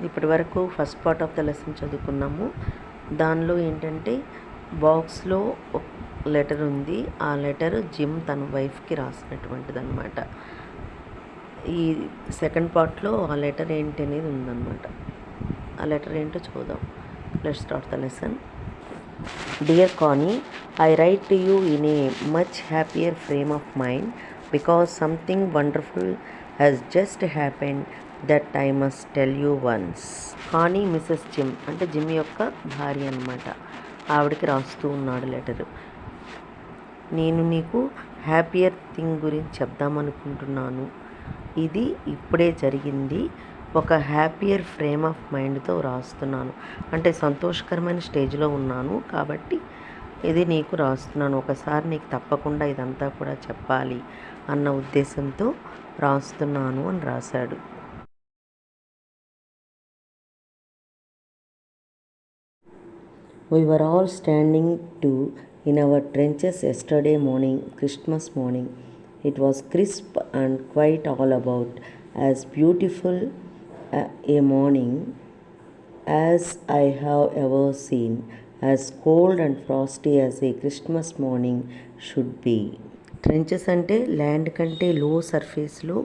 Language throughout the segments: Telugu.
ఇప్పటి వరకు first part of the lesson చదువుకున్నాము. దానిలో ఏంటంటే బాక్స్లో ఒక లెటర్ ఉంది. ఆ లెటర్ జిమ్ తన వైఫ్కి రాసినటువంటిది అనమాట. ఈ సెకండ్ పార్ట్లో ఆ లెటర్ ఏంటి అనేది ఉందన్నమాట. ఆ లెటర్ ఏంటో చూద్దాం. Let's start the lesson. Dear Connie, I write to you in a much happier frame of mind because something wonderful has just happened that I must tell you once. కానీ మిసెస్ జిమ్ అంటే జిమ్ యొక్క భార్య అన్నమాట. ఆవిడకి రాస్తూ ఉన్నాడు లెటరు. నేను నీకు హ్యాపీయర్ థింగ్ గురించి చెప్దామనుకుంటున్నాను. ఇది ఇప్పుడే జరిగింది. ఒక హ్యాపీయర్ ఫ్రేమ్ ఆఫ్ మైండ్తో రాస్తున్నాను. అంటే సంతోషకరమైన స్టేజ్లో ఉన్నాను కాబట్టి ఇది నీకు రాస్తున్నాను. ఒకసారి నీకు తప్పకుండా ఇదంతా కూడా చెప్పాలి అన్న ఉద్దేశంతో రాస్తున్నాను అని రాశాడు. We were all standing in our trenches yesterday morning, Christmas morning. It was crisp and quite all about as beautiful a morning as I have ever seen, as cold and frosty as a Christmas morning should be. Trenches అంటే ల్యాండ్ కంటే లో సర్ఫేస్లో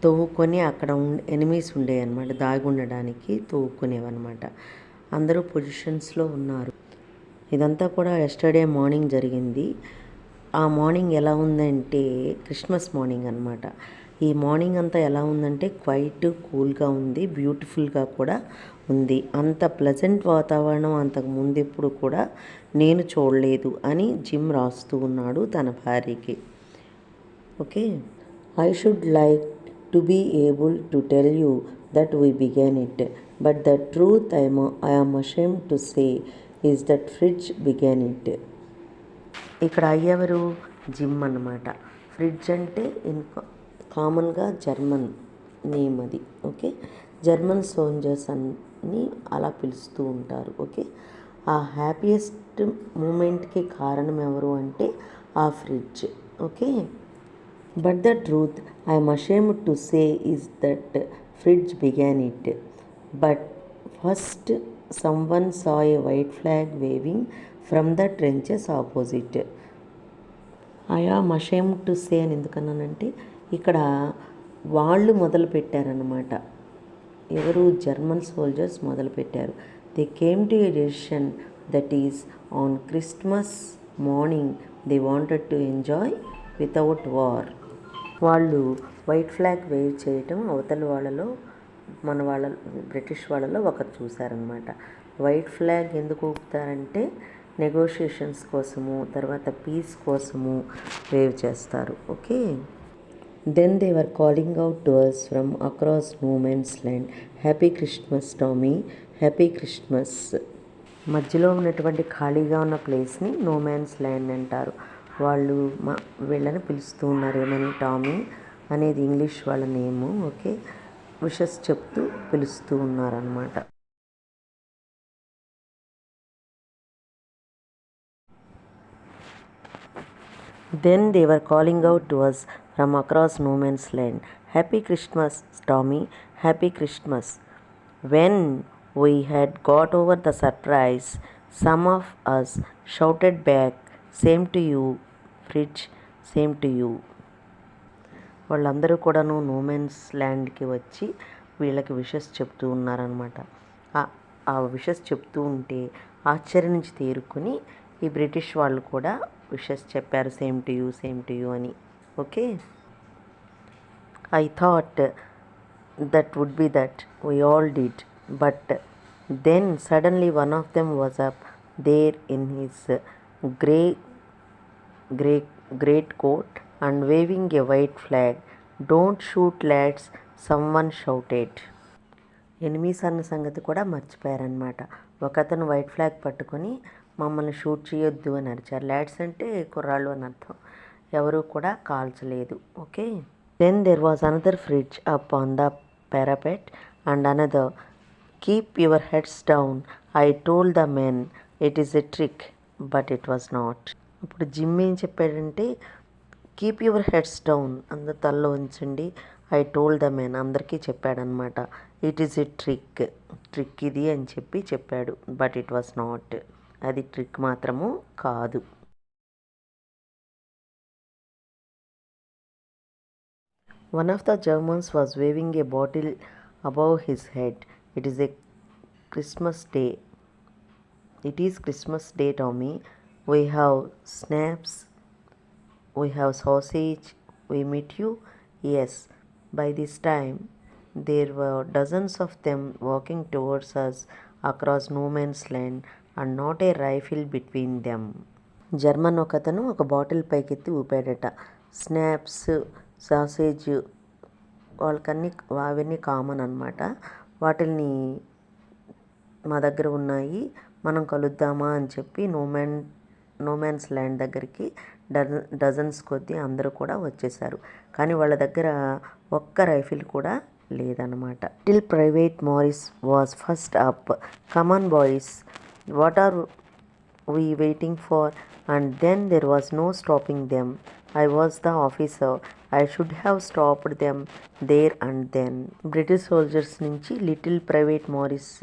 తవ్వుకొని అక్కడ ఎనిమీస్ ఉండేవి అనమాట. దాగి ఉండడానికి తవ్వుకునేవన్నమాట. అందరూ పొజిషన్స్లో ఉన్నారు. ఇదంతా కూడా ఎస్టర్డే మార్నింగ్ జరిగింది. ఆ మార్నింగ్ ఎలా ఉందంటే క్రిస్మస్ మార్నింగ్ అనమాట. ఈ మార్నింగ్ అంతా ఎలా ఉందంటే క్వైట్ కూల్గా ఉంది, బ్యూటిఫుల్గా కూడా ఉంది. అంత ప్లెజెంట్ వాతావరణం అంతకు ముందు ఎప్పుడు కూడా నేను చూడలేదు అని జిమ్ రాస్తూ ఉన్నాడు తన భార్యకి. Okay, I should like to be able to tell you that we began it, but the truth I am ashamed to say is that Fritz began it. ఇక్కడ అయ్యెవరు? జిమ్ అన్నమాట. ఫ్రిడ్జ్ అంటే కామన్గా జర్మన్ నేమ్ అది. ఓకే, జర్మన్ సోల్జర్స్ అని అలా పిలుస్తూ ఉంటారు. ఓకే, ఆ హ్యాపీయెస్ట్ మూమెంట్కి కారణం ఎవరు అంటే ఆ Fritz. Okay, but the truth I am ashamed to say is that Fritz began it, but first someone saw a white flag waving from the trenches opposite. I am ashamed to say అని ఎందుకన్నానంటే ఇక్కడ వాళ్ళు మొదలు పెట్టారన్నమాట. ఎవరు? జర్మన్ సోల్జర్స్ మొదలుపెట్టారు. They came to a decision that is on Christmas morning they wanted to enjoy without war. వాళ్ళు వైట్ ఫ్లాగ్ వేవ్ చేయటం అవతల వాళ్ళలో మన వాళ్ళ బ్రిటిష్ వాళ్ళలో ఒకరు చూశారనమాట. వైట్ ఫ్లాగ్ ఎందుకు ఊపుతారంటే నెగోషియేషన్స్ కోసము, తర్వాత పీస్ కోసము వేవ్ చేస్తారు. Okay, then they were calling out to us from across no man's land, happy Christmas Tommy, happy Christmas. మధ్యలో ఉన్నటువంటి ఖాళీగా ఉన్న ప్లేస్ని నో మ్యాన్స్ ల్యాండ్ అంటారు. వాళ్ళు వీళ్ళని పిలుస్తూ ఉన్నారు. ఏమని? టామీ అనేది ఇంగ్లీష్ వాళ్ళ నేము. ఓకే, విషెస్ చెప్తూ పిలుస్తూ ఉన్నారనమాట. Then they were calling out to us from across no man's land, happy Christmas Tommy, happy Christmas. When we had got over the surprise, some of us shouted back, same to you Fridge, same to you. వాళ్ళందరూ కూడాను నోమెన్స్ ల్యాండ్కి వచ్చి వీళ్ళకి విషెస్ చెప్తూ ఉన్నారనమాట. ఆ విషెస్ చెప్తూ ఉంటే ఆశ్చర్యం నుంచి తేరుకొని ఈ బ్రిటిష్ వాళ్ళు కూడా విషెస్ చెప్పారు, same to you, same to you అని. Okay, I thought that would be that we all did, but then suddenly one of them was up there in his great coat and waving a white flag. Don't shoot lads, someone shouted. Enemies అన్న సంగతి కూడా మర్చిపోయారనమాట. ఒకతను వైట్ ఫ్లాగ్ పట్టుకొని మమ్మల్ని షూట్ చేయొద్దు అని అరిచారు. లాడ్స్ అంటే కుర్రాళ్ళు అని అర్థం. ఎవరు కూడా కాల్చలేదు. Okay, then there was another Fritz up on the parapet and another, keep your heads down, I told the men it is a trick, but it was not. ఇప్పుడు జిమ్ ఏం చెప్పాడంటే కీప్ యువర్ హెడ్స్ డౌన్, అందరు తలలో ఉంచండి, ఐ టోల్డ్ ద మెన్ అందరికీ చెప్పాడనమాట. ఇట్ ఈస్ ఎ ట్రిక్ ఇది అని చెప్పాడు. బట్ ఇట్ వాస్ నాట్, అది ట్రిక్ మాత్రము కాదు. One of the Germans was waving a bottle above his head. It is Christmas Day. It is Christmas Day, Tommy. We have snaps. We have sausage. We meet you? Yes. By this time, there were dozens of them walking towards us across no man's land and not a rifle between them. German ఒకతను ఒక బాటిల్ పైకెత్తి ఊపాడట. స్నాప్స్, సాసేజ్ అవన్నీ కామన్ అనమాట. వాటిని మా దగ్గర ఉన్నాయి, మనం కలుద్దామా అని చెప్పి నోమాన్స్ ల్యాండ్ దగ్గరికి డజన్స్ కొద్దీ అందరూ కూడా వచ్చేసారు. కానీ వాళ్ళ దగ్గర ఒక్క రైఫిల్ కూడా లేదన్నమాట. Till private Morris was first up. Come on boys, what are we waiting for? And then there was no stopping them. I was the officer. I should have stopped them there and then. British soldiers నుంచి లిటిల్ ప్రైవేట్ మారిస్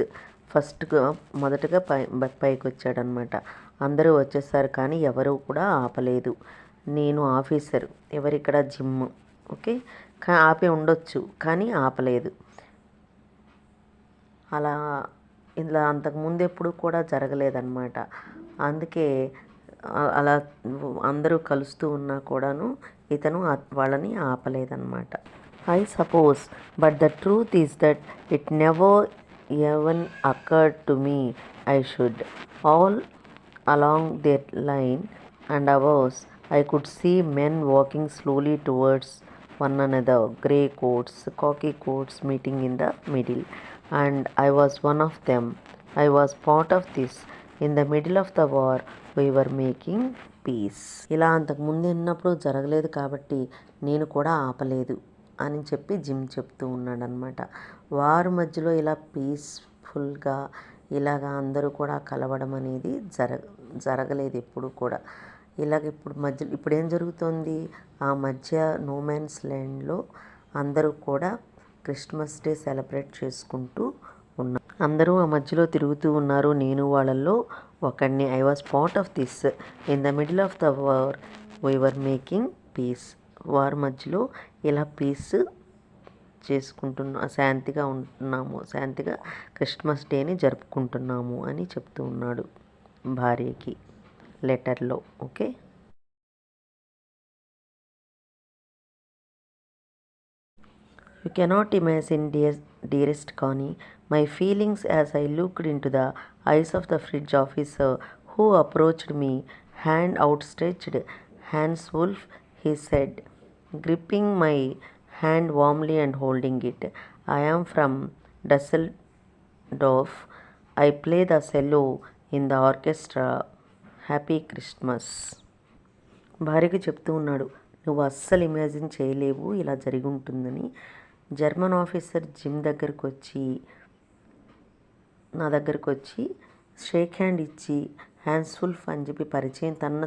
మొదటగా పైకి వచ్చాడనమాట. అందరూ వచ్చేసారు కానీ ఎవరు కూడా ఆపలేదు. నేను ఆఫీసర్, ఎవరిక్కడ జిమ్. ఓకే, ఆపి ఉండొచ్చు కానీ ఆపలేదు. ఇలా అంతకుముందు ఎప్పుడు కూడా జరగలేదన్నమాట. అందుకే అలా అందరూ కలుస్తూ ఉన్నా కూడాను ఇతను వాళ్ళని ఆపలేదన్నమాట. I suppose, but the truth is that it never even occurred to me I should. All along their line and ours, I could see men walking slowly towards one another, grey coats, khaki coats meeting in the middle, and I was one of them. I was part of this. In the middle of the war, we were making peace. ఇలా అంతకు ముందు ఉన్నప్పుడు జరగలేదు కాబట్టి నేను కూడా ఆపలేదు అని చెప్పి జిమ్ చెప్తూ ఉన్నాడనమాట. వారి మధ్యలో ఇలా పీస్ఫుల్గా ఇలాగా అందరూ కూడా కలవడం అనేది జరగలేదు ఎప్పుడు కూడా. ఇప్పుడు ఏం జరుగుతుంది, ఆ మధ్య నోమాన్స్ ల్యాండ్లో అందరూ కూడా క్రిస్మస్ డే సెలబ్రేట్ చేసుకుంటూ ఉన్నారు. అందరూ ఆ మధ్యలో తిరుగుతూ ఉన్నారు. నేను వాళ్ళల్లో ఒకడిని. I was part of this. In the middle of the war we were making peace. వారి మధ్యలో ఇలా పీస్ శాంతిగా ఉంటున్నాము, శాంతిగా క్రిస్మస్ డేని జరుపుకుంటున్నాము అని చెప్తూ ఉన్నాడు భార్యకి లెటర్లో. Okay, you cannot imagine, dearest Connie, my feelings as I looked into the eyes of the fridge officer who approached me, hand outstretched. Hans Wolf, he said, gripping my hand warmly and holding it. I am from Dusseldorf. I play the cello in the orchestra. Happy Christmas. భార్యకి చెప్తూ ఉన్నాడు, నువ్వు అస్సలు ఇమాజిన్ చేయలేవు ఇలా జరిగి ఉంటుందని. జర్మన్ ఆఫీసర్ జిమ్ నా దగ్గరకు వచ్చి షేక్ హ్యాండ్ ఇచ్చి హ్యాన్స్ వుల్ఫ్ అని చెప్పి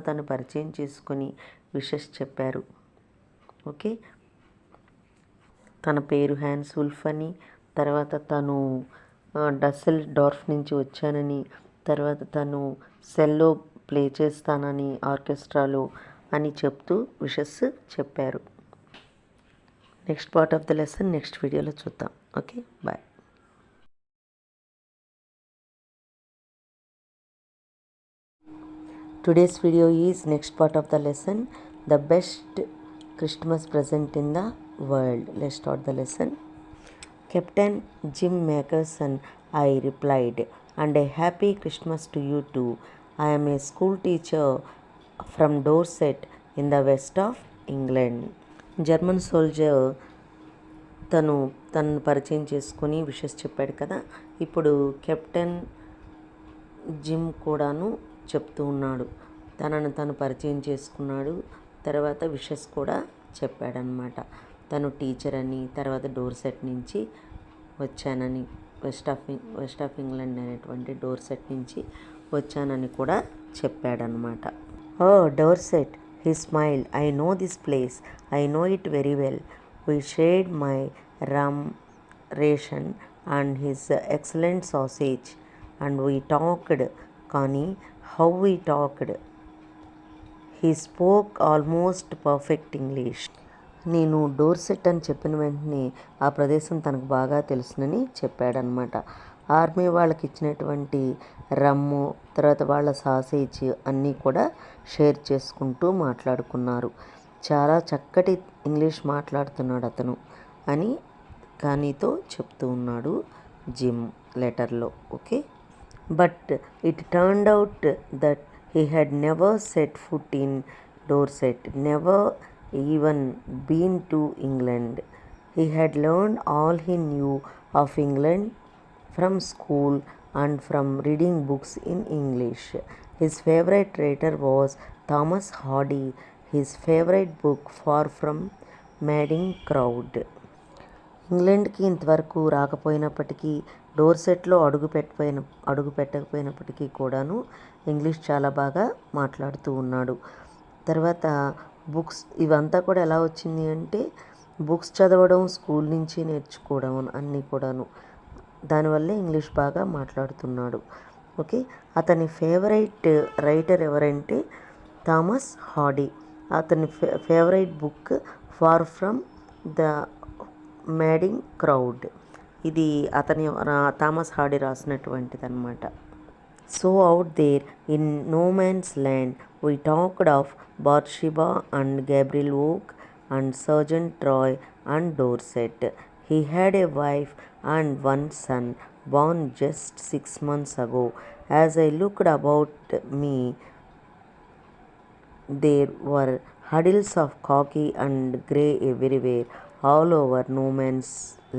తను పరిచయం చేసుకొని విషెస్ చెప్పారు. ఓకే, తన పేరు హ్యాన్స్ వుల్ఫ్ అని, తర్వాత తను డస్సెల్ డార్ఫ్ నుంచి వచ్చానని, తర్వాత తను సెల్లో ప్లే చేస్తానని ఆర్కెస్ట్రాలో అని చెప్తూ విషెస్ చెప్పారు. Next part of the lesson next వీడియోలో చూద్దాం. Okay, bye. Today's video is next part of the lesson, the best Christmas present in the world. Let's start the lesson. Captain Jim Makerson, I replied, and a happy Christmas to you too. I am a school teacher from Dorset in the west of England. German soldier తను పరిచయం చేసుకొని విషెస్ చెప్పాడు కదా. ఇప్పుడు కెప్టెన్ జిమ్ కూడాను చెప్తూ ఉన్నాడు, తను పరిచయం చేసుకున్నాడు. తర్వాత విషెస్ కూడా చెప్పాడనమాట. తను టీచర్ అని, తర్వాత డోర్సెట్ నుంచి వచ్చానని, వెస్ట్ ఆఫ్ ఇంగ్లాండ్ అనేటువంటి డోర్సెట్ నుంచి వచ్చానని కూడా చెప్పాడనమాట. Oh Dorset, he smile, I know this place, I know it very well. We shared my rum ration and his excellent sausage. And we talked, కానీ how we talked. He spoke almost perfect English. నేను డోర్సెట్ అని చెప్పిన వెంటనే ఆ ప్రదేశం తనకు బాగా తెలుసునని చెప్పాడనమాట. ఆర్మీ వాళ్ళకి ఇచ్చినటువంటి రమ్ము, తర్వాత వాళ్ళ సాసేజ్ అన్నీ కూడా షేర్ చేసుకుంటూ మాట్లాడుకున్నారు. చాలా చక్కటి ఇంగ్లీష్ మాట్లాడుతున్నాడు అతను అని కానీతో చెప్తూ ఉన్నాడు జిమ్ లెటర్లో. Okay, but it turned out that he had never set foot in Dorset, never even been to England. He had learned all he knew of England from school and from reading books in English. His favorite writer was Thomas Hardy. His favorite book, Far from Madding Crowd. ఇంగ్లాండ్కి ఇంతవరకు రాకపోయినప్పటికీ, డోర్సెట్లో అడుగు పెట్టకపోయినప్పటికీ కూడాను ఇంగ్లీష్ చాలా బాగా మాట్లాడుతూ ఉన్నాడు. తర్వాత బుక్స్ ఇవంతా కూడా ఎలా వచ్చింది అంటే, బుక్స్ చదవడం, స్కూల్ నుంచి నేర్చుకోవడం అన్నీ కూడాను, దానివల్లే ఇంగ్లీష్ బాగా మాట్లాడుతున్నాడు. ఓకే, అతని ఫేవరెట్ రైటర్ ఎవరంటే థామస్ హార్డీ. అతని favourite book Far from the Madding Crowd. ఇది థామస్ హార్డీ రాసినటువంటిది అనమాట. So out there in no man's land we talked of Bathsheba and Gabriel Oak and Sergeant Troy and Dorset. He had a wife and one son born just 6 months ago. As I looked about me, there were huddles of khaki and grey everywhere, all over no man's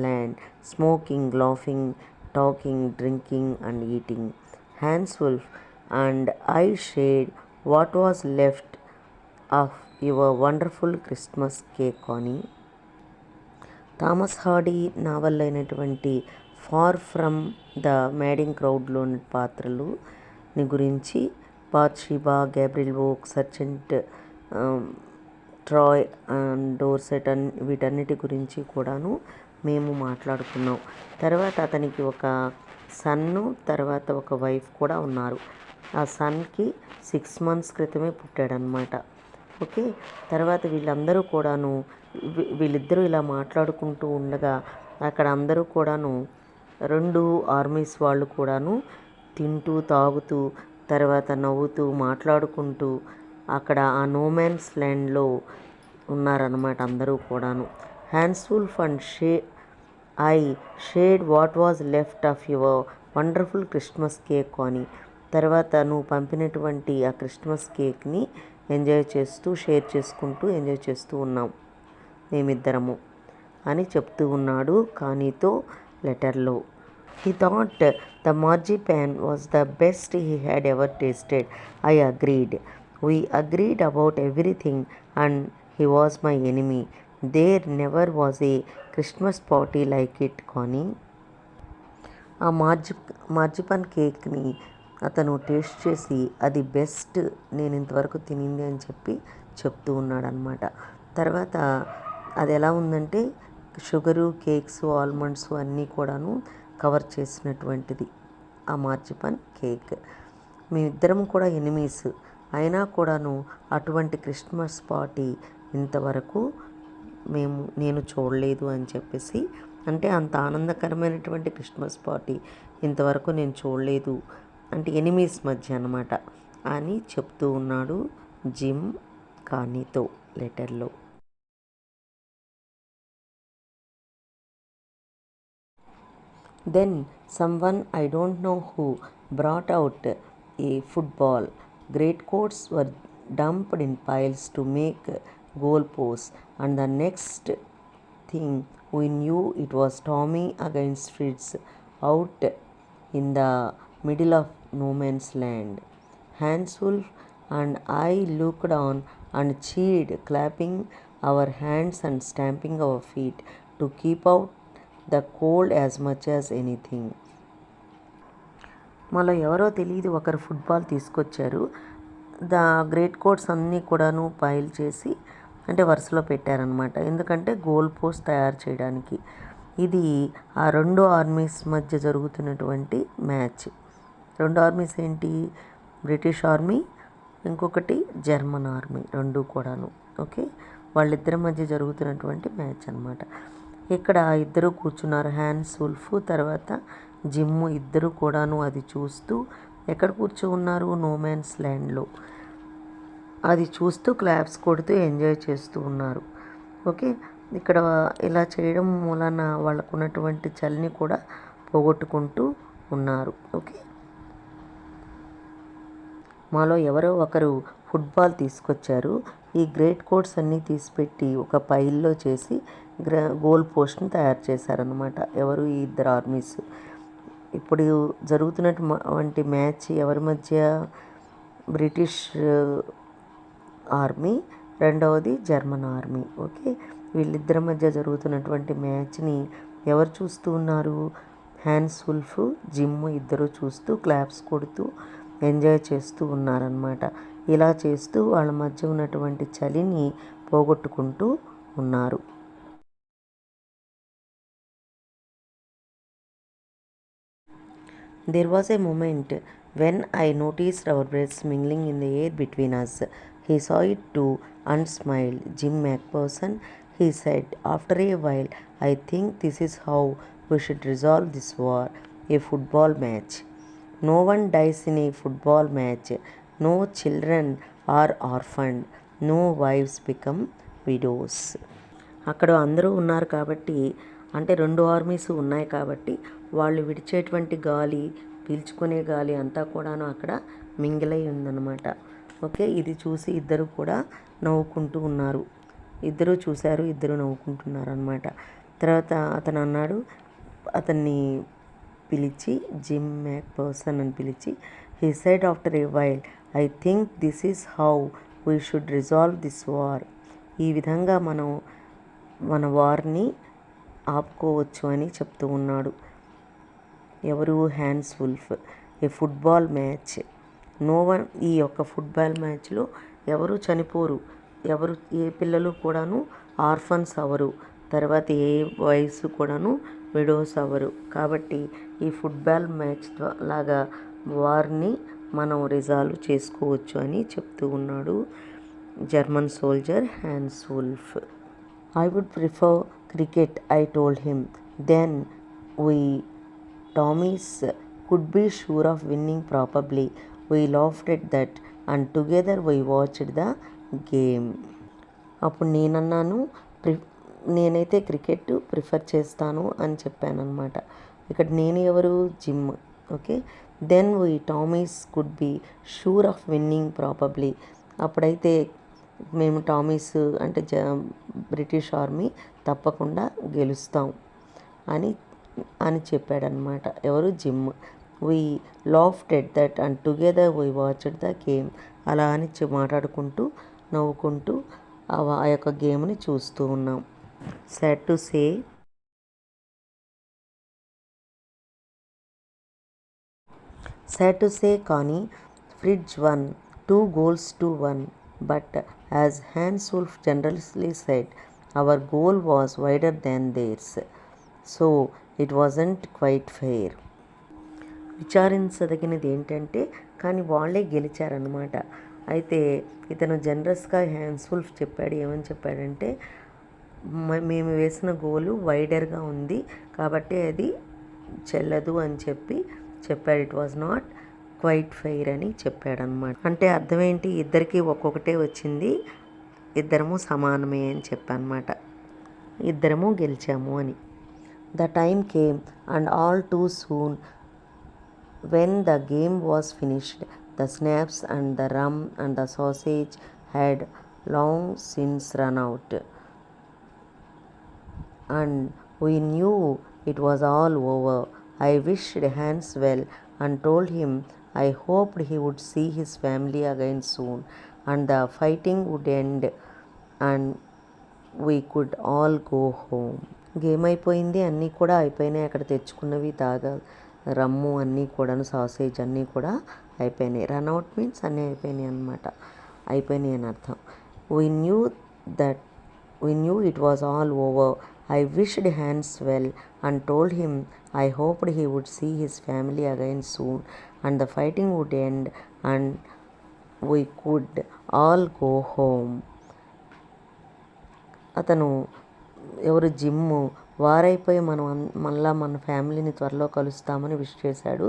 land, smoking, laughing, talking, drinking and eating. Hans Wolf and I shared what was left of your wonderful Christmas cake, Connie. Thomas Hardy novel అయినటువంటి ఫార్ ఫ్రమ్ ద మ్యాడింగ్ క్రౌడ్లోని పాత్రలని గురించి, Bathsheba, Gabriel Oak, sergeant Troy and Dorset వీటన్నిటి గురించి కూడాను మేము మాట్లాడుకున్నాం. తర్వాత అతనికి ఒక సన్ను, తర్వాత ఒక వైఫ్ కూడా ఉన్నారు. ఆ సన్కి 6 months క్రితమే పుట్టాడనమాట. ఓకే, తర్వాత వీళ్ళిద్దరూ ఇలా మాట్లాడుకుంటూ ఉండగా అక్కడ అందరూ కూడాను 2 ఆర్మీస్ వాళ్ళు కూడాను తింటూ, తాగుతూ, తర్వాత నవ్వుతూ, మాట్లాడుకుంటూ అక్కడ ఆ నోమాన్స్ ల్యాండ్లో ఉన్నారన్నమాట అందరూ కూడాను. Hans Wolf and I shared what was left of your wonderful Christmas cake అని. తర్వాత నువ్వు పంపినటువంటి ఆ క్రిస్మస్ కేక్ని షేర్ చేసుకుంటూ ఎంజాయ్ చేస్తూ ఉన్నాం మేమిద్దరము అని చెప్తూ ఉన్నాడు కానీతో లెటర్లో. He thought the marzipan was the best he had ever tasted. I agreed. We agreed about everything and he was my enemy. There never was a Christmas party like it, Connie. ఆ మార్జిపాన్ కేక్ని అతను టేస్ట్ చేసి అది బెస్ట్ నేను ఇంతవరకు తినింది అని చెప్తూ ఉన్నాడు అనమాట. తర్వాత అది ఎలా ఉందంటే షుగరు, కేక్స్, ఆల్మండ్స్ అన్నీ కూడాను కవర్ చేసినటువంటిది ఆ మార్జిపాన్ కేక్. మేమిద్దరం కూడా ఎనిమీస్ అయినా కూడాను అటువంటి క్రిస్మస్ పార్టీ ఇంతవరకు నేను చూడలేదు అని చెప్పేసి, అంటే అంత ఆనందకరమైనటువంటి క్రిస్మస్ పార్టీ ఇంతవరకు నేను చూడలేదు, అంటే ఎనిమీస్ మధ్య అన్నమాట అని చెప్తూ ఉన్నాడు జిమ్ కానీతో లెటర్లో. Then someone, I don't know who, brought out a football. Greatcoats were dumped in piles to make goalposts, and the next thing we knew it was Tommy against Fritz out in the middle of no man's land. Hans Wolf and I looked on and cheered, clapping our hands and stamping our feet to keep out the cold as much as anything. మళ్ళీ ఎవరో తెలియదు ఒకరు ఫుట్బాల్ తీసుకొచ్చారు. గ్రేట్ కోట్స్ అన్నీ కూడాను పైల్ చేసి అంటే వరుసలో పెట్టారనమాట, ఎందుకంటే గోల్ పోస్ట్ తయారు చేయడానికి. ఇది ఆ రెండు ఆర్మీస్ మధ్య జరుగుతున్నటువంటి మ్యాచ్. రెండు ఆర్మీస్ ఏంటి? బ్రిటిష్ ఆర్మీ, ఇంకొకటి జర్మన్ ఆర్మీ, రెండు కూడాను. ఓకే, వాళ్ళిద్దరి మధ్య జరుగుతున్నటువంటి మ్యాచ్ అనమాట. ఇక్కడ ఇద్దరు కూర్చున్నారు, హ్యాన్స్ వుల్ఫ్ తర్వాత జిమ్, ఇద్దరు కూడాను అది చూస్తూ ఎక్కడ కూర్చున్నారు? నో మ్యాన్స్ ల్యాండ్లో. అది చూస్తూ క్లాప్స్ కొడుతూ ఎంజాయ్ చేస్తూ ఉన్నారు. ఓకే, ఇక్కడ ఇలా చేయడం వలన వాళ్ళకు ఉన్నటువంటి చలిని కూడా పోగొట్టుకుంటూ ఉన్నారు. ఓకే, మాలో ఎవరో ఒకరు ఫుట్బాల్ తీసుకొచ్చారు. ఈ గ్రేట్ కోట్స్ అన్నీ తీసిపెట్టి ఒక పైల్లో చేసి గోల్ పోస్ట్ని తయారు చేశారనమాట. ఎవరు? ఈ ఇద్దరు ఆర్మీస్. ఇప్పుడు జరుగుతున్నటువంటి మ్యాచ్ ఎవరి మధ్య? బ్రిటిష్ ఆర్మీ, రెండవది జర్మన్ ఆర్మీ. ఓకే, వీళ్ళిద్దరి మధ్య జరుగుతున్నటువంటి మ్యాచ్ని ఎవరు చూస్తూ ఉన్నారు? హ్యాన్స్ వుల్ఫ్, జిమ్ ఇద్దరు చూస్తూ క్లాప్స్ కొడుతూ ఎంజాయ్ చేస్తూ ఉన్నారనమాట. ఇలా చేస్తూ వాళ్ళ మధ్య ఉన్నటువంటి చలిని పోగొట్టుకుంటూ ఉన్నారు. There was a moment when I noticed our breaths mingling in the air between us. He saw it too and smiled. Jim McPherson, he said, after a while, I think this is how we should resolve this war. A football match. No one dies in a football match. No children are orphaned. No wives become widows. అక్కడ అందరూ ఉన్నారు కాబట్టి, అంటే రెండు ఆర్మీస్ ఉన్నాయి కాబట్టి వాళ్ళు విడిచేటువంటి గాలి, పీల్చుకునే గాలి అంతా కూడాను అక్కడ మింగిలై ఉందన్నమాట. ఓకే, ఇది చూసి ఇద్దరు కూడా నవ్వుకుంటూ ఉన్నారు. ఇద్దరు చూశారు, ఇద్దరు నవ్వుకుంటున్నారు అనమాట. తర్వాత అతను అన్నాడు, అతన్ని పిలిచి, జిమ్ మ్యాక్పర్సన్ అని పిలిచి, he said after a while, I think this is how we should resolve this war. ఈ విధంగా మనం మన వార్ని ఆపుకోవచ్చు అని చెప్తూ ఉన్నాడు. ఎవరు? హ్యాన్స్ వుల్ఫ్. ఏ ఫుట్బాల్ మ్యాచ్. నో వన్, ఈ యొక్క ఫుట్బాల్ మ్యాచ్లో ఎవరు చనిపోరు, ఎవరు ఏ పిల్లలు కూడాను ఆర్ఫన్స్ అవ్వరు, తర్వాత ఏ వయసు కూడాను విడోస్ అవ్వరు. కాబట్టి ఈ ఫుట్బాల్ మ్యాచ్ లాగా వార్ని మనం రిజాల్వ్ చేసుకోవచ్చు అని చెప్తూ ఉన్నాడు German soldier Hans Wolf. I would prefer cricket, I told him. Then we Tommies could be sure of winning probably. We laughed at that and together we watched the game. అప్పుడు నేనన్నాను, నేనైతే క్రికెట్ ప్రిఫర్ చేస్తాను అని చెప్పాను అనమాట. ఇక్కడ నేను ఎవరు? Jim. Okay, then we Tommies could be sure of winning probably. అప్పుడైతే మేము టామీస్ అంటే బ్రిటిష్ ఆర్మీ తప్పకుండా గెలుస్తాం అని చెప్పాడనమాట. ఎవరు? Gym. We laughed at that and together we watched the game. అలా అని మాట్లాడుకుంటూ నవ్వుకుంటూ ఆ యొక్క గేమ్ని చూస్తూ ఉన్నాం. సాడ్ టు సే కానీ fridge one 2 goals to 1. But as Hans Wolf generously said, our goal was wider than theirs, so it wasn't quite fair. విచారించదగినది ఏంటంటే, కానీ వాళ్ళే గెలిచారనమాట. అయితే ఇతను జనరస్గా హ్యాన్స్ వుల్ఫ్ చెప్పాడు. ఏమని చెప్పాడంటే, మేము వేసిన గోలు వైడర్గా ఉంది కాబట్టి అది చెల్లదు అని చెప్పాడు. It was not quite fair అని చెప్పాడనమాట. అంటే అర్థం ఏంటి? ఇద్దరికి ఒక్కొక్కటే వచ్చింది, ఇద్దరము సమానమే అని చెప్పానమాట. ఇద్దరము గెలిచాము అని. The time came and all two soon when the game was finished. The snaps and the rum and the sausage had long since run out and we knew it was all over. I wished Hans well and told him I hoped he would see his family again soon and the fighting would end and we could all go home. Game అయిపోయింది, అన్నీ కూడా అయిపోయినాయి. అక్కడ తెచ్చుకున్నవి రమ్ము అన్నీ కూడాను, సాసేజ్ అన్నీ కూడా అయిపోయినాయి. రన్అవుట్ మీన్స్ అన్నీ అయిపోయినాయి అన్నమాట, అయిపోయినాయి అని అర్థం. We knew it was all over I wished Hans well and told him I hoped he would see his family again soon and the fighting would end and we could all go home. అతను ఎవరు జిమ్ము వారైపోయి మళ్ళా మన ఫ్యామిలీని త్వరలో కలుస్తామని విష్ చేశాడు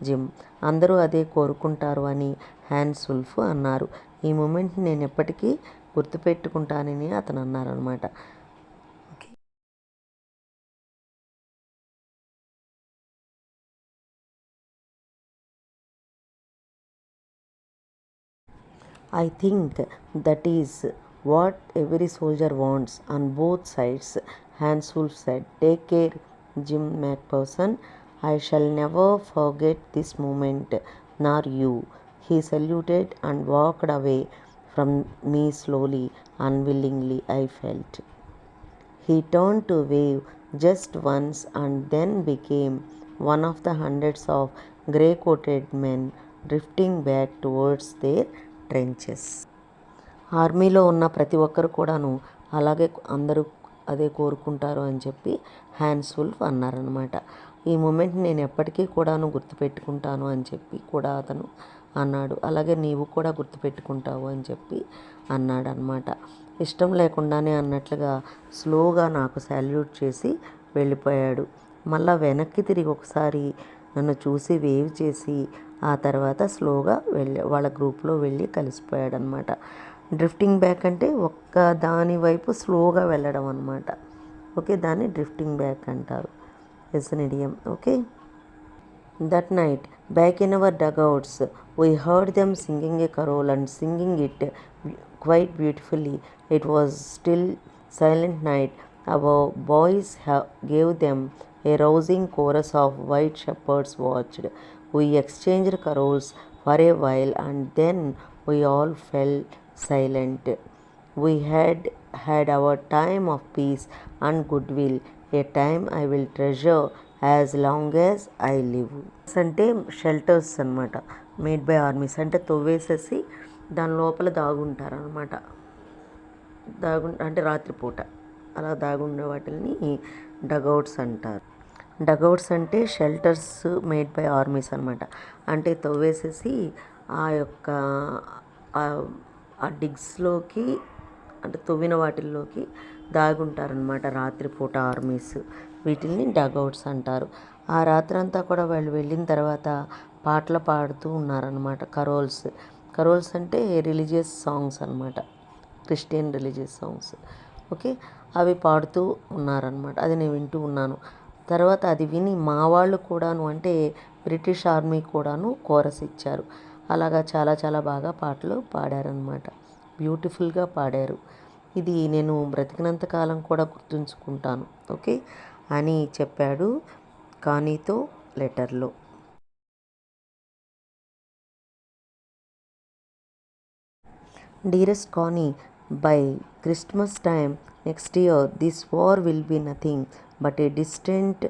జిమ్. అందరూ అదే కోరుకుంటారు అని హ్యాన్స్ వుల్ఫ్ అన్నారు. ఈ మూమెంట్ని నేను ఎప్పటికీ గుర్తుపెట్టుకుంటానని అతను అన్నారనమాట. I think that is what every soldier wants on both sides, Hans Wolf said. Take care, Jim McPherson. I shall never forget this moment, nor you. He saluted and walked away from me slowly, unwillingly, I felt. He turned to wave just once and then became one of the hundreds of grey-coated men drifting back towards their trenches. ఆర్మీలో ఉన్న ప్రతి ఒక్కరు కూడాను అలాగే అందరూ అదే కోరుకుంటారు అని చెప్పి హ్యాన్స్ వుల్ఫ్ అన్నారనమాట. ఈ మూమెంట్ నేను ఎప్పటికీ కూడాను గుర్తుపెట్టుకుంటాను అని చెప్పి కూడా అతను అన్నాడు. అలాగే నీవు కూడా గుర్తుపెట్టుకుంటావు అని చెప్పి అన్నాడనమాట. ఇష్టం లేకుండానే అన్నట్లుగా స్లోగా నాకు సాల్యూట్ చేసి వెళ్ళిపోయాడు. మళ్ళా వెనక్కి తిరిగి ఒకసారి నన్ను చూసి వేవ్ చేసి ఆ తర్వాత స్లోగా వాళ్ళ గ్రూప్లో వెళ్ళి కలిసిపోయాడనమాట. డ్రిఫ్టింగ్ బ్యాక్ అంటే ఒక్క దాని వైపు స్లోగా వెళ్ళడం అనమాట. ఓకే, దాన్ని డ్రిఫ్టింగ్ బ్యాక్ అంటారు. It's an idiom. Okay. That night, back in our dugouts, we heard them singing a carol and singing it quite beautifully. It was still silent night. Our boys gave them a rousing chorus of white shepherds watched. We exchanged carols for a while and then we all fell silent. We had our time of peace and goodwill, a time I will treasure as long as I live. అంటే షెల్టర్స్ అనమాట, మేడ్ బై ఆర్మీస్. అంటే తవ్వేసేసి దాని లోపల దాగుంటారనమాట. అంటే రాత్రిపూట అలా దాగుండే వాటిని డగౌట్స్ అంటారు. డగౌట్స్ అంటే షెల్టర్స్ మేడ్ బై ఆర్మీస్ అనమాట. అంటే తవ్వేసేసి ఆ యొక్క ఆ డిగ్స్లోకి అంటే తవ్విన వాటిల్లోకి దాగుంటారనమాట రాత్రిపూట ఆర్మీస్. వీటిని డగౌట్స్ అంటారు. ఆ రాత్రంతా కూడా వాళ్ళు వెళ్ళిన తర్వాత పాటలు పాడుతూ ఉన్నారనమాట. కరోల్స్ అంటే రిలీజియస్ సాంగ్స్ అనమాట, క్రిస్టియన్ రిలీజియస్ సాంగ్స్. ఓకే, అవి పాడుతూ ఉన్నారనమాట. అది నేను వింటూ ఉన్నాను. తర్వాత అది విని మా వాళ్ళు కూడాను, అంటే బ్రిటిష్ ఆర్మీ కూడాను కోరస్ ఇచ్చారు. అలాగా చాలా చాలా బాగా పాటలు పాడారనమాట. బ్యూటిఫుల్గా పాడారు. ఇది నేను బ్రతికినంత కాలం కూడా గుర్తుంచుకుంటాను. ఓకే అని చెప్పాడు కానీతో లెటర్లో. Dearest Connie, by Christmas time next year, this war will be nothing but a distant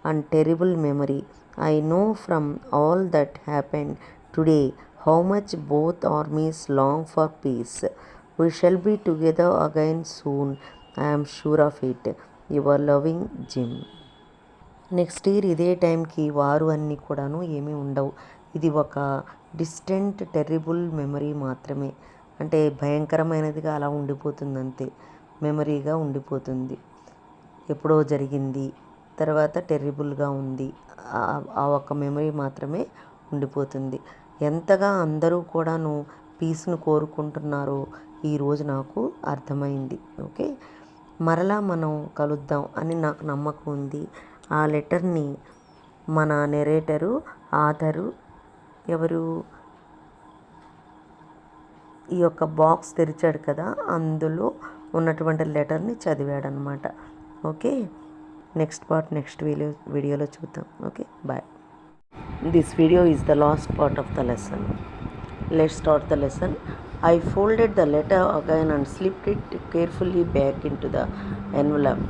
and terrible memory. I know from all that happened today how much both armies long for peace. We shall be together again soon, I am sure of it. Your loving Jim. Next year ఇదే టైంకి వారు అన్నీ కూడాను ఏమీ ఉండవు. ఇది ఒక డిస్టెంట్ టెర్రిబుల్ మెమరీ మాత్రమే. అంటే భయంకరమైనదిగా అలా ఉండిపోతుంది, అంతే. మెమరీగా ఉండిపోతుంది. ఎప్పుడో జరిగింది, తర్వాత టెర్రిబుల్గా ఉంది, ఆ ఒక్క మెమరీ మాత్రమే ఉండిపోతుంది. ఎంతగా అందరూ కూడాను పీస్ను కోరుకుంటున్నారో ఈరోజు నాకు అర్థమైంది. ఓకే, మరలా మనం కలుద్దాం అని నాకు నమ్మకం ఉంది. ఆ లెటర్ని మన నెరేటరు, ఆథరు ఎవరు, ఈ యొక్క బాక్స్ తెరిచాడు కదా, అందులో ఉన్నటువంటి లెటర్ని చదివాడనమాట. ఓకే, నెక్స్ట్ పార్ట్ నెక్స్ట్ వీడియోలో చూద్దాం. Okay, bye. This video is the last part of the lesson. Let's start the lesson. I folded the letter again and slipped it carefully back into the envelope.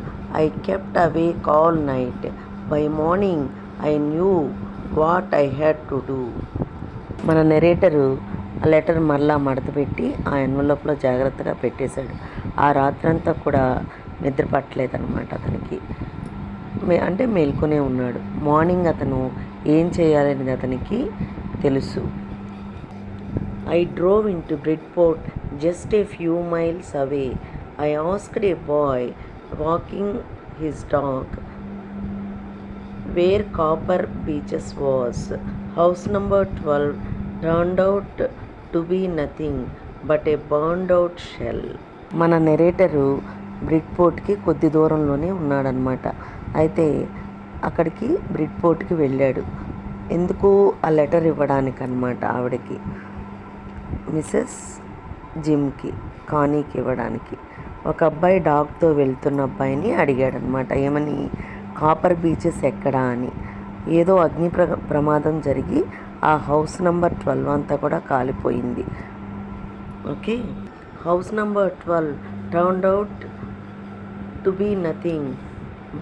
I kept awake all night. By morning, I knew what I had to do. మన నెరేటరు ఆ లెటర్ మళ్ళా మడత పెట్టి ఆ ఎన్వలప్లో జాగ్రత్తగా పెట్టేశాడు. ఆ రాత్రంతా కూడా నిద్ర పట్టలేదన్నమాట అతనికి. అంటే మేల్కొనే ఉన్నాడు. మార్నింగ్ అతను ఏం చేయాలనేది అతనికి తెలుసు. I drove into Bridport, just a few miles away. I asked a boy walking his dog where Copper Beaches was. House number 12 turned out to be nothing but a burned out shell. మన నెరేటరు బ్రిడ్పోర్ట్కి కొద్ది దూరంలోనే ఉన్నాడనమాట. అయితే అక్కడికి బ్రిడ్పోర్ట్కి వెళ్ళాడు. ఎందుకు? ఆ లెటర్ ఇవ్వడానికి అనమాట, ఆవిడకి, మిసెస్ జిమ్కి, కానీకి ఇవ్వడానికి. ఒక అబ్బాయి డాగ్తో వెళ్తున్న అబ్బాయిని అడిగాడనమాట, ఏమని, కాపర్ బీచెస్ ఎక్కడా అని. ఏదో అగ్ని ప్రమాదం జరిగి ఆ హౌస్ నెంబర్ 12 అంతా కూడా కాలిపోయింది. Okay, house number 12 turned out to be nothing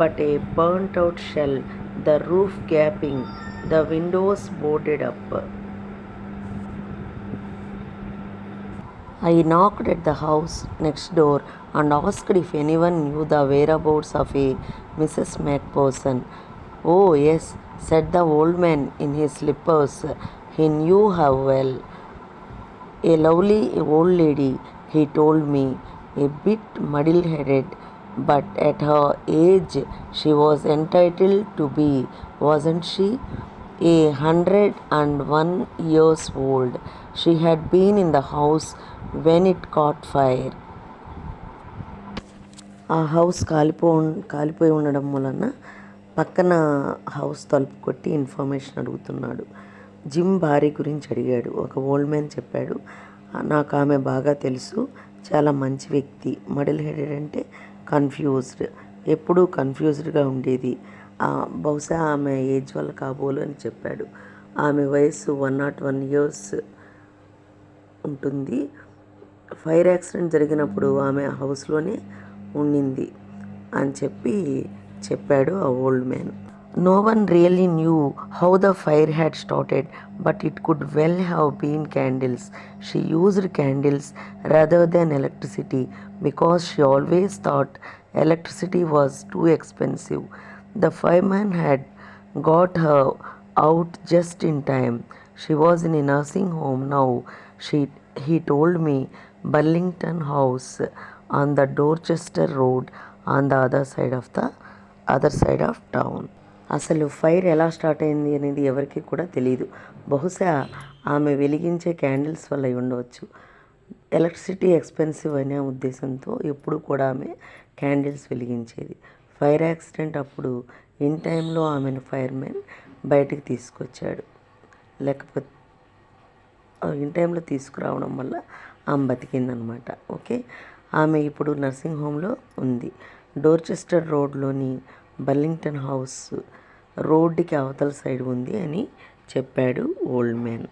but a burnt out shell, the roof gaping, the windows boarded up. I knocked at the house next door and asked if anyone knew the whereabouts of a Mrs. Macpherson. Oh, yes, said the old man in his slippers. He knew her well. A lovely old lady, he told me, a bit muddle-headed, but at her age she was entitled to be, wasn't she? 101 years old. She had been in the house when it caught fire. ఆ హౌస్ కాలిపోయి ఉండడం వలన పక్కన హౌస్ తలుపు కొట్టి ఇన్ఫర్మేషన్ అడుగుతున్నాడు. జిమ్ భార్య గురించి అడిగాడు. ఒక ఓల్డ్ మ్యాన్ చెప్పాడు, నాకు ఆమె బాగా తెలుసు, చాలా మంచి వ్యక్తి. మడిల్ హెడెడ్ అంటే కన్ఫ్యూజ్డ్, ఎప్పుడూ కన్ఫ్యూజ్డ్గా ఉండేది. బహుశా ఆమె ఏజ్ వల్ల కాబోలు అని చెప్పాడు. ఆమె వయసు 101 years ఉంటుంది. ఫైర్ యాక్సిడెంట్ జరిగినప్పుడు ఆమె హౌస్లోనే ఉండింది అని చెప్పాడు ఆ old man. No one really knew how the fire had started, but it could well have been candles. She used candles rather than electricity because she always thought electricity was too expensive. The fireman had got her out just in time. She was in a nursing home now. He told me, Burlington House on the Dorchester Road on the other side of town. అసలు ఫైర్ ఎలా స్టార్ట్ అయింది అనేది ఎవరికి కూడా తెలియదు. బహుశా ఆమె వెలిగించే క్యాండిల్స్ వల్ల ఉండవచ్చు. ఎలక్ట్రిసిటీ ఎక్స్పెన్సివ్ అనే ఉద్దేశంతో ఎప్పుడు కూడా ఆమె క్యాండిల్స్ వెలిగించేది. ఫైర్ యాక్సిడెంట్ అప్పుడు ఇన్ టైంలో ఆమెను ఫైర్మెన్ బయటికి తీసుకొచ్చాడు. లేకపోతే ఇన్ టైంలో తీసుకురావడం వల్ల ఆమె బతికిందనమాట. ఓకే, ఆమె ఇప్పుడు నర్సింగ్ హోమ్లో ఉంది. డోర్చెస్టర్ రోడ్లోని బర్లింగ్టన్ హౌస్ రోడ్డుకి అవతల సైడ్ ఉంది అని చెప్పాడు old man.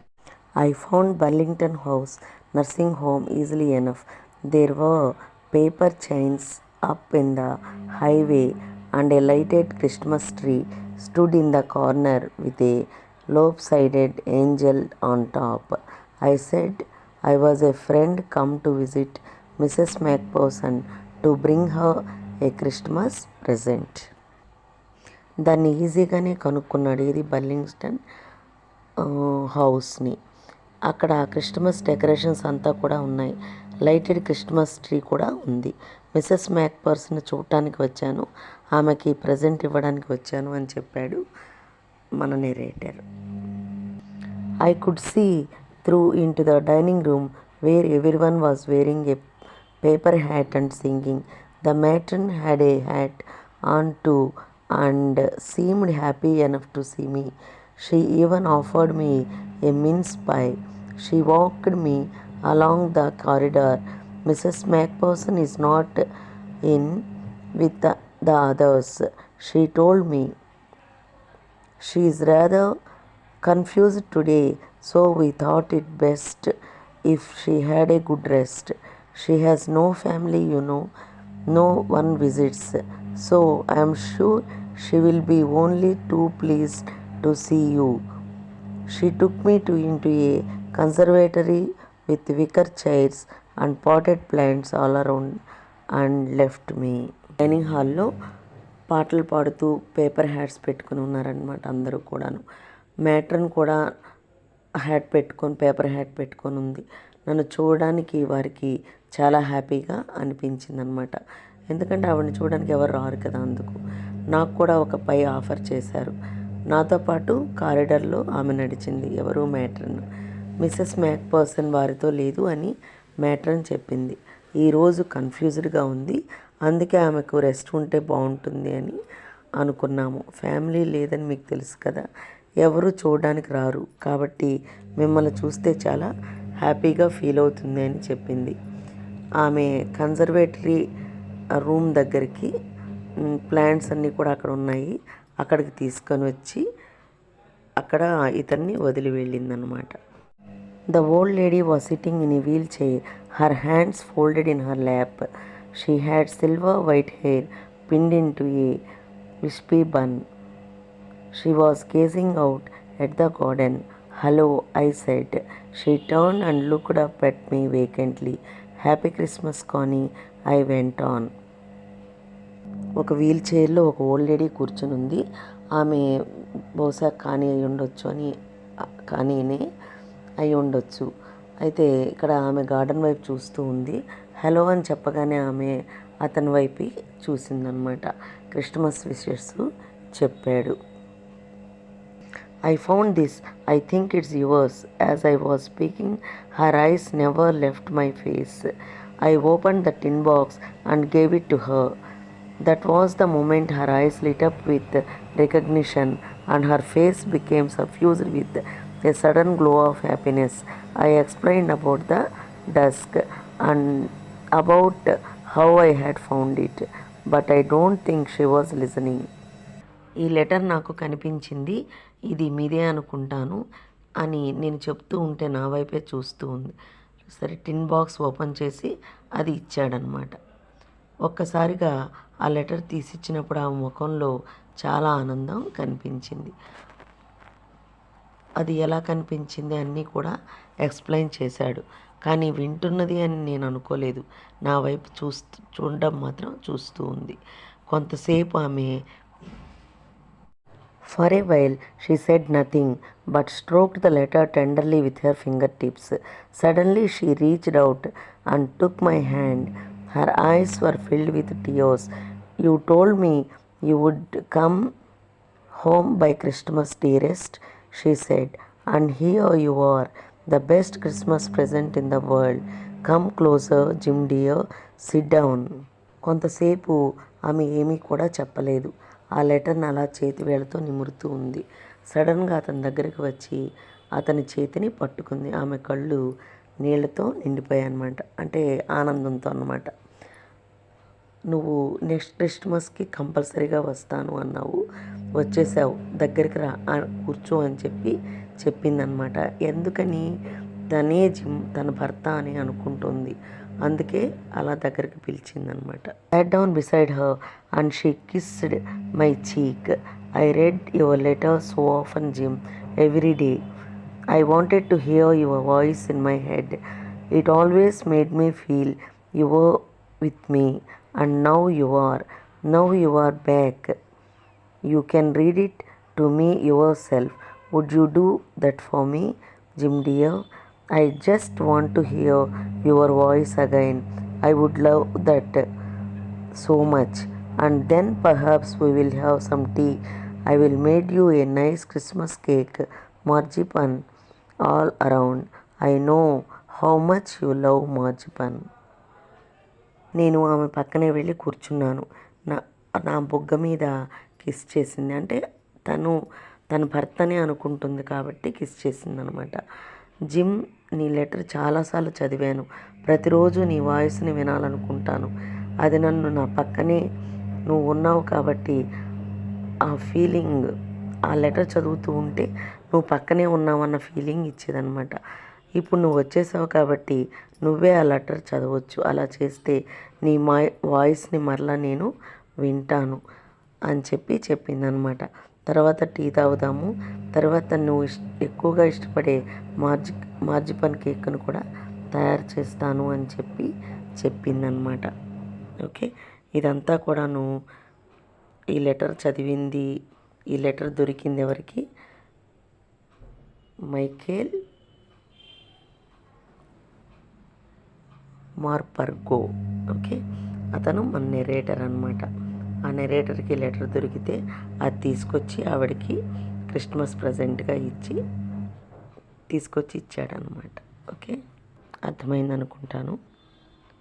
I found Burlington House nursing home easily enough. There were paper chains up in the highway and a lighted Christmas tree stood in the corner with a lopsided angel on top. I said I was a friend come to visit Mrs. Macpherson to bring her a Christmas present. దాన్ని ఈజీగానే కనుక్కున్నాడు. ఇది బర్లింగ్టన్ హౌస్ని. అక్కడ క్రిస్టమస్ డెకరేషన్స్ అంతా కూడా ఉన్నాయి. లైటెడ్ క్రిస్టమస్ ట్రీ కూడా ఉంది. మిసెస్ మ్యాక్పర్సన్ చూడటానికి వచ్చాను, ఆమెకి ప్రజెంట్ ఇవ్వడానికి వచ్చాను అని చెప్పాడు మన narrator. I could see through into the dining room where everyone was wearing a paper hat and singing. The matron had a hat on too and seemed happy enough to see me. She even offered me a mince pie. She walked me along the corridor. Mrs. Macpherson is not in with the others, she told me. She is rather confused today, so we thought it best if she had a good rest. She has no family, you know, no one visits, so I am sure she will be only too pleased to see you. She took me into a conservatory with wicker chairs and potted plants all around and left dining హాల్లో పాటలు పాడుతూ పేపర్ హ్యాట్స్ పెట్టుకుని ఉన్నారనమాట అందరూ కూడాను. మ్యాట్రన్ కూడా పేపర్ హ్యాట్ పెట్టుకొని ఉంది. నన్ను చూడడానికి వారికి చాలా హ్యాపీగా అనిపించిందనమాట. ఎందుకంటే ఆవిడని చూడడానికి ఎవరు రారు కదా, అందుకు. నాకు కూడా ఒక పై ఆఫర్ చేశారు. నాతో పాటు కారిడార్లో ఆమె నడిచింది. ఎవరు? మ్యాట్రన్. మిస్సెస్ మ్యాక్పర్సన్ వారితో లేదు అని మ్యాట్రన్ చెప్పింది. ఈరోజు కన్ఫ్యూజ్డ్గా ఉంది, అందుకే ఆమెకు రెస్ట్ ఉంటే బాగుంటుంది అని అనుకున్నాము. ఫ్యామిలీ లేదని మీకు తెలుసు కదా, ఎవరు చూడడానికి రారు, కాబట్టి మిమ్మల్ని చూస్తే చాలా హ్యాపీగా ఫీల్ అవుతుంది అని చెప్పింది. ఆమె కన్జర్వేటరీ రూమ్ దగ్గరికి ప్లాంట్స్ అన్నీ కూడా అక్కడ ఉన్నాయి, అక్కడికి తీసుకొని వచ్చి అక్కడ ఇతన్ని వదిలి వెళ్ళిందనమాట. The old lady was sitting in a wheelchair, her hands folded in her lap. She had silver white hair pinned into a wispy bun. She was gazing out at the garden. "Hello," I said. She turned and looked up at me vacantly. "Happy Christmas, Connie," I went on. ఒక వీల్ చైర్లో ఒక ఓల్డ్ లేడీ కూర్చుని ఉంది. ఆమె బహుశా కానీ అయి ఉండొచ్చు. అయితే ఇక్కడ ఆమె గార్డెన్ వైపు చూస్తూ ఉంది. హలో అని చెప్పగానే ఆమె అతని వైపు చూసిందనమాట. క్రిస్టమస్ విషెస్ చెప్పాడు. "I found this. I think it's yours." As I was speaking, her eyes never left my face. I opened the tin box and gave it to her. That was the moment her eyes lit up with recognition and her face became suffused with a sudden glow of happiness. I explained about the dusk and about how I had found it, but I don't think she was listening. "ఈ లెటర్ నాకు కనిపించింది, ఇది మీదే అనుకుంటాను" అని నేను చెప్తూ ఉంటే నా వైపే చూస్తూ ఉంది. సరే, టిన్ బాక్స్ ఓపెన్ చేసి అది ఇచ్చాడనమాట. ఒక్కసారిగా ఆ లెటర్ తీసిచ్చినప్పుడు ఆ ముఖంలో చాలా ఆనందం కనిపించింది. అది ఎలా కనిపించింది అన్నీ కూడా ఎక్స్ప్లెయిన్ చేశాడు. కానీ వింటున్నది అని నేను అనుకోలేదు. నా వైపు చూడడం మాత్రం చూస్తూ ఉంది. కొంతసేపు ఆమె For a while she said nothing, but stroked the letter tenderly with her fingertips. Suddenly she reached out and took my hand. Her eyes were filled with tears. "You told me you would come home by Christmas, dearest," she said, "and here you are, the best Christmas present in the world. Come closer, Jim dear, sit down." కొంతసేపు ఆమె ఏమీ కూడా చెప్పలేదు. ఆ లెటర్ని అలా చేతి వేళ్ళతో నిమురుతూ ఉంది. సడన్గా అతని దగ్గరికి వచ్చి అతని చేతిని పట్టుకుంది. ఆమె కళ్ళు నీళ్లతో నిండిపోయాయి అన్నమాట, అంటే ఆనందంతో అన్నమాట. "నువ్వు నెక్స్ట్ క్రిస్మస్కి కంపల్సరీగా వస్తాను అన్నావు, వచ్చేసావు, దగ్గరికి రా, కూర్చో" అని చెప్పిందనమాట. ఎందుకని? తనే జిమ్ తన భర్త అని అనుకుంటుంది, అందుకే అలా దగ్గరికి పిలిచిందనమాట. Sat down beside her and she kissed my cheek. "I read your letter so often, Jim, every day. I wanted to hear your voice in my head. It always made me feel you were with me, and now you are back. You can read it to me yourself. Would you do that for me, Jim dear? I just want to hear your voice again. I would love that so much. And then perhaps we will have some tea. I will make you a nice Christmas cake, marzipan all around. I know how much you love marzipan." నేను ఆమె పక్కనే వెళ్ళి కూర్చున్నాను. నా బొగ్గ మీద కిస్ చేసింది. అంటే తన భర్తనే అనుకుంటుంది కాబట్టి కిస్ చేసిందనమాట. "జిమ్, నీ లెటర్ చాలాసార్లు చదివాను. ప్రతిరోజు నీ వాయిస్ని వినాలనుకుంటాను. అది నన్ను నా పక్కనే నువ్వు ఉన్నావు కాబట్టి ఆ ఫీలింగ్, ఆ లెటర్ చదువుతూ ఉంటే నువ్వు పక్కనే ఉన్నావన్న ఫీలింగ్ ఇచ్చేదనమాట. ఇప్పుడు నువ్వు వచ్చేసావు కాబట్టి నువ్వే ఆ లెటర్ చదవచ్చు. అలా చేస్తే నీ వాయిస్ని మరలా నేను వింటాను" అని చెప్పిందనమాట. తర్వాత టీ తాగుదాము, తర్వాత నువ్వు ఎక్కువగా ఇష్టపడే మార్జిపన్ కేక్ను కూడా తయారు చేస్తాను అని చెప్పిందనమాట. ఓకే, ఇదంతా కూడాను ఈ లెటర్ చదివింది, ఈ లెటర్ దొరికింది ఎవరికి? మైకేల్ మార్పర్గో. ఓకే, అతను మన నెరేటర్ అనమాట. ఆ నెరేటర్కి లెటర్ దొరికితే అది తీసుకొచ్చి ఆవిడకి క్రిస్మస్ ప్రజెంట్గా తీసుకొచ్చి ఇచ్చాడనమాట. ఓకే, అర్థమైంది అనుకుంటాను.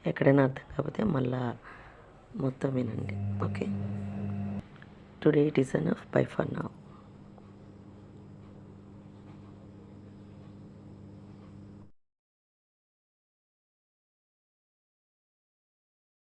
ఎక్కడైనా అర్థం కాకపోతే మళ్ళా మొత్తం వినండి. Okay, today it is enough. By for now.